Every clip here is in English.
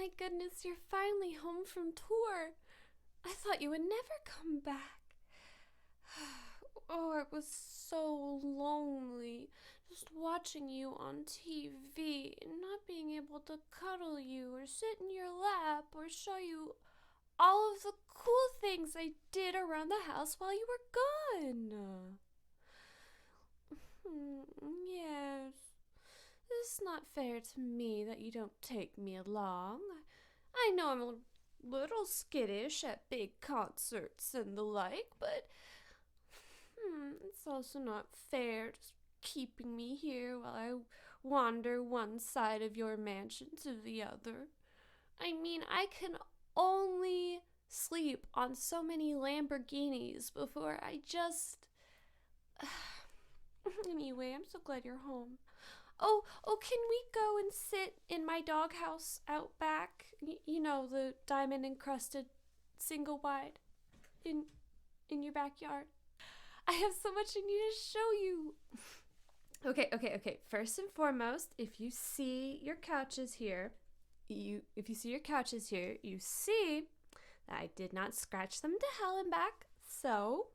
my goodness, you're finally home from tour. I thought you would never come back. Oh, it was so lonely, just watching you on TV and not being able to cuddle you or sit in your lap or show you all of the cool things I did around the house while you were gone. Yes, it's not fair to me that you don't take me along. I know I'm a little skittish at big concerts and the like, but it's also not fair just keeping me here while I wander one side of your mansion to the other. I mean, I can only sleep on so many Lamborghinis before I just... Anyway, I'm so glad you're home. Oh, can we go and sit in my doghouse out back? You know, the diamond-encrusted single wide in your backyard. I have so much I need to show you. Okay. First and foremost, if you see your couches here, you see that I did not scratch them to hell and back. So,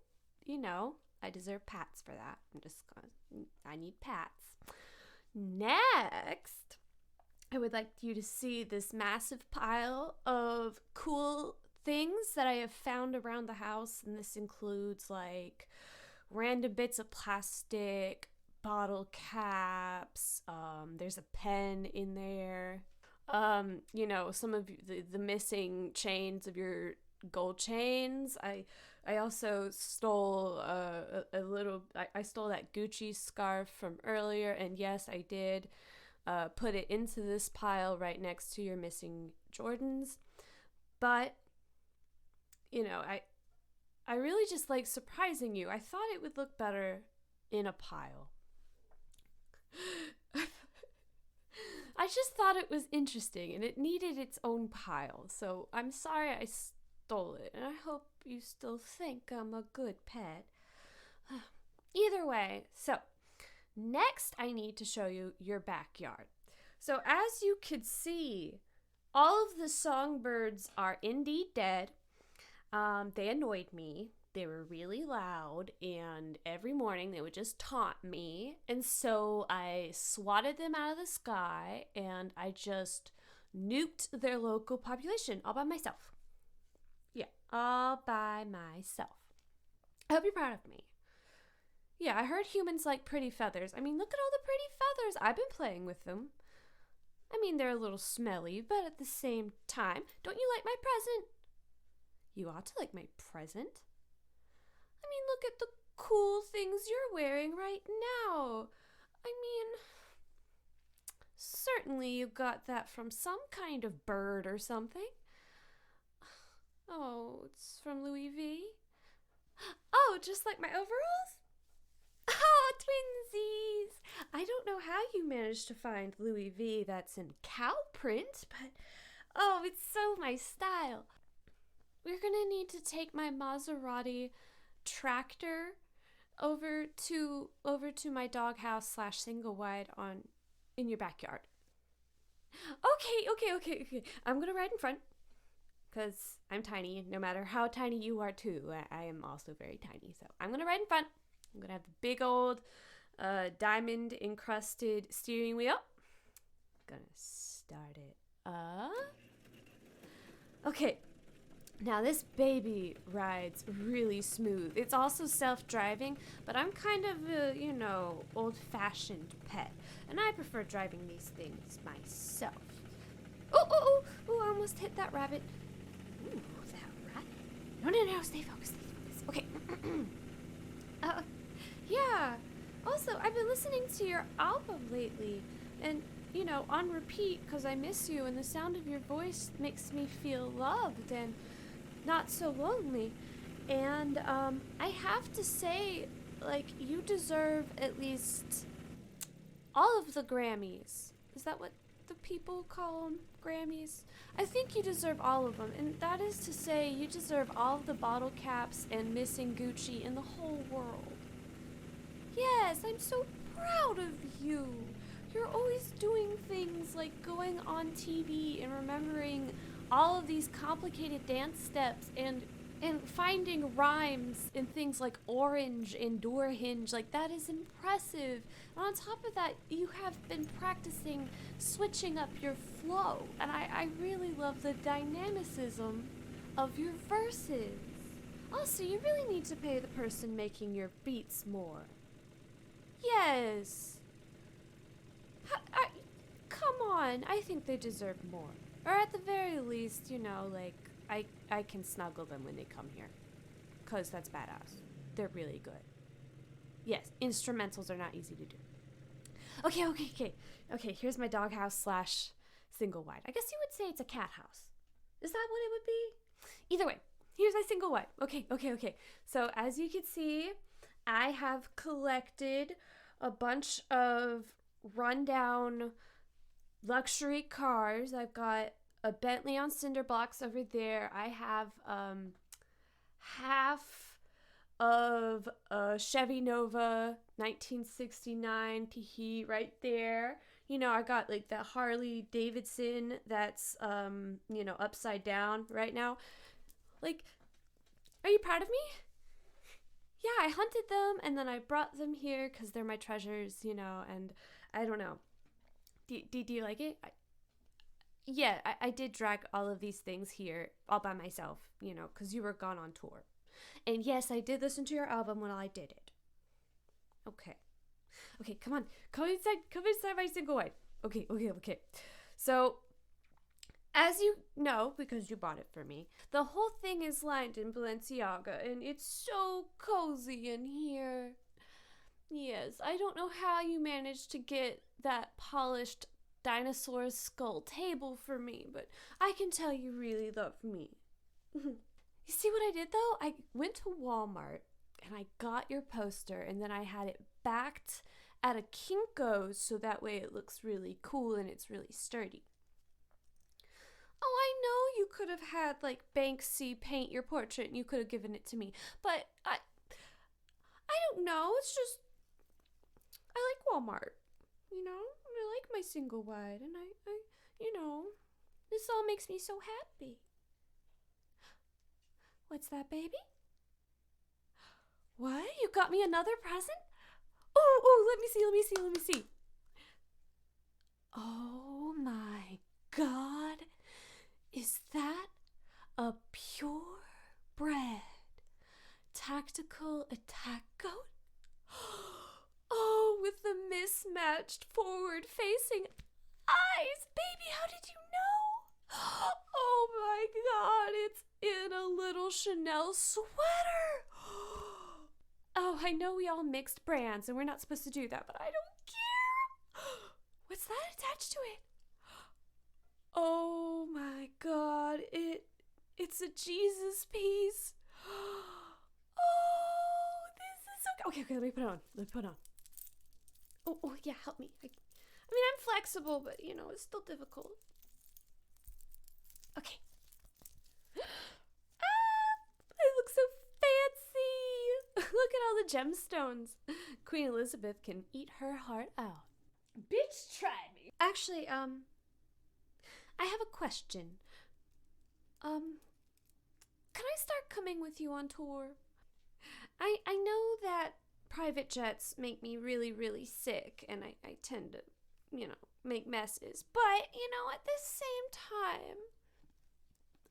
I deserve pats for that. I need pats. Next, I would like you to see this massive pile of cool things that I have found around the house, and this includes like random bits of plastic, bottle caps, there's a pen in there, some of the missing chains of your gold chains. I also stole I stole that Gucci scarf from earlier, and yes, I did put it into this pile right next to your missing Jordans. But I really just like surprising you. I thought it would look better in a pile. I just thought it was interesting and it needed its own pile. So I'm sorry I stole it, and I hope you still think I'm a good pet. Either way, so next I need to show you your backyard. So as you could see, all of the songbirds are indeed dead. They annoyed me. They were really loud, and every morning they would just taunt me. And so I swatted them out of the sky, and I just nuked their local population all by myself. Yeah, all by myself. I hope you're proud of me. Yeah, I heard humans like pretty feathers. I mean, look at all the pretty feathers. I've been playing with them. I mean, they're a little smelly, but at the same time, don't you like my present? You ought to like my present. I mean, look at the cool things you're wearing right now. I mean, certainly you got that from some kind of bird or something. Oh, it's from Louis V. Oh, just like my overalls? Oh, twinsies! I don't know how you managed to find Louis V that's in cow print, but oh, it's so my style. We're gonna need to take my Maserati tractor over to my doghouse / single wide in your backyard. Okay. I'm gonna ride in front because I'm tiny. No matter how tiny you are too, I am also very tiny. So I'm gonna ride in front. I'm gonna have the big old diamond encrusted steering wheel. Gonna start it up. Okay. Now this baby rides really smooth. It's also self-driving, but I'm kind of a, old-fashioned pet, and I prefer driving these things myself. Oh, I almost hit that rabbit. Ooh, that rabbit. No, stay focused. Okay. Yeah. Also, I've been listening to your album lately, and on repeat, because I miss you, and the sound of your voice makes me feel loved and not so lonely. And I have to say, you deserve at least all of the Grammys. Is that what the people call them? Grammys? I think you deserve all of them, and that is to say, you deserve all of the bottle caps and missing Gucci in the whole world. Yes, I'm so proud of you. you're always doing things like going on TV and remembering all of these complicated dance steps and finding rhymes in things like orange and door hinge. Like, that is impressive. And on top of that, you have been practicing switching up your flow. And I really love the dynamicism of your verses. Also, you really need to pay the person making your beats more. Yes. Come on, I think they deserve more. Or at the very least, you know, like, I can snuggle them when they come here. 'Cause that's badass. They're really good. Yes, instrumentals are not easy to do. Okay, here's my doghouse / single wide. I guess you would say it's a cat house. Is that what it would be? Either way, here's my single wide. Okay. So as you can see, I have collected a bunch of rundown luxury cars. I've got a Bentley on cinder blocks over there. I have half of a Chevy Nova 1969 Teehee right there. You know, I got like the Harley Davidson that's upside down right now. Like, are you proud of me? Yeah, I hunted them and then I brought them here because they're my treasures, you know, and I don't know. Do you like it? I did drag all of these things here all by myself, you know, because you were gone on tour. And yes, I did listen to your album when I did it. Okay, come on. Come inside my single wide. Okay. So, as you know, because you bought it for me, the whole thing is lined in Balenciaga, and it's so cozy in here. Yes, I don't know how you managed to get that polished dinosaur skull table for me, but I can tell you really love me. You see what I did though? I went to Walmart and I got your poster and then I had it backed at a Kinko's so that way it looks really cool and it's really sturdy. Oh, I know you could have had like Banksy paint your portrait and you could have given it to me, but I don't know. It's just I like Walmart, you know? I like my single wide and I this all makes me so happy. What's that, baby? What? You got me another present? Oh, let me see. Oh my God. Is that a purebred tactical attack goat? Oh, with the mismatched forward-facing eyes. Baby, how did you know? Oh my God, it's in a little Chanel sweater. Oh, I know we all mixed brands and we're not supposed to do that, but I don't care. What's that attached to it? Oh my God, it's a Jesus piece. Oh, this is so good. Okay, let me put it on. Oh yeah, help me. I mean, I'm flexible, but you know, it's still difficult. Okay. I look so fancy. Look at all the gemstones. Queen Elizabeth can eat her heart out. Bitch, try me. Actually, I have a question. Can I start coming with you on tour? I know that private jets make me really, really sick, and I tend to, make messes. But, at the same time,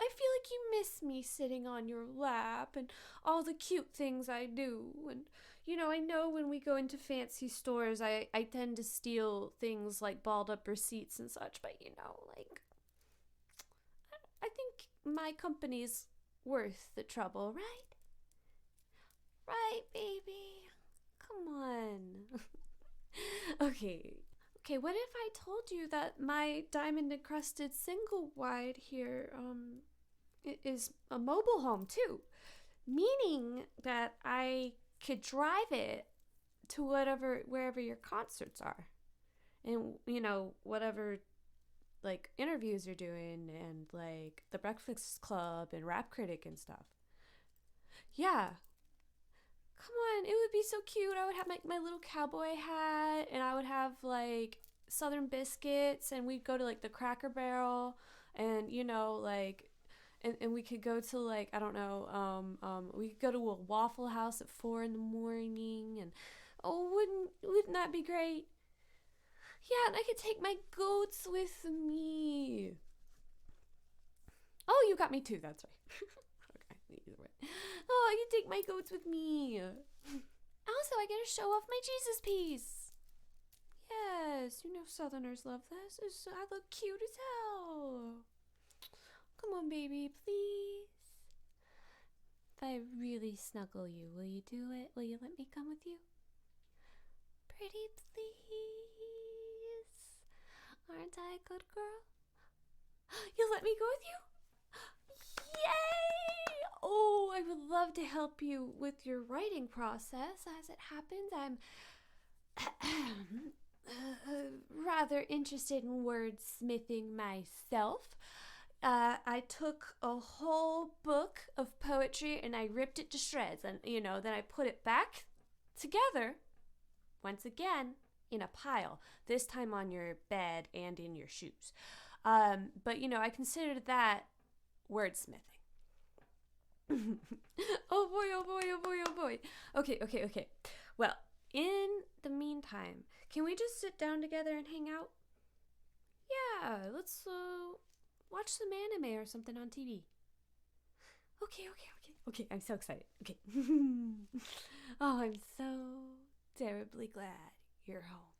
I feel like you miss me sitting on your lap and all the cute things I do. And, I know when we go into fancy stores, I tend to steal things like balled up receipts and such. But, I think my company's worth the trouble, right? Right, baby? Come on. Okay, what if I told you that my diamond-encrusted single-wide here, is a mobile home, too? Meaning that I could drive it to wherever your concerts are. And, whatever, interviews you're doing and, the Breakfast Club and Rap Critic and stuff. Yeah. Come on, it would be so cute. I would have my little cowboy hat and I would have Southern biscuits, and we'd go to like the Cracker Barrel, and like, and we could go to like, I don't know, we could go to a Waffle House at 4 in the morning, and oh, wouldn't that be great? Yeah, and I could take my goats with me. Oh, you got me too. That's right. Okay, either way. Oh, I can take my goats with me. Also, I get to show off my Jesus piece. Yes, Southerners love this. I look cute as hell. Come on, baby, please. If I really snuggle you, will you do it? Will you let me come with you? Pretty please. Aren't I a good girl? You'll let me go with you? Yay! Oh, I would love to help you with your writing process. As it happens, I'm rather interested in wordsmithing myself. I took a whole book of poetry and I ripped it to shreds, and then I put it back together once again in a pile, this time on your bed and in your shoes. But I considered that wordsmithing. Oh boy, oh boy, oh boy, oh boy. Okay. Well, in the meantime, can we just sit down together and hang out? Yeah, let's watch some anime or something on TV. Okay, I'm so excited. Okay. Oh, I'm so terribly glad you're home.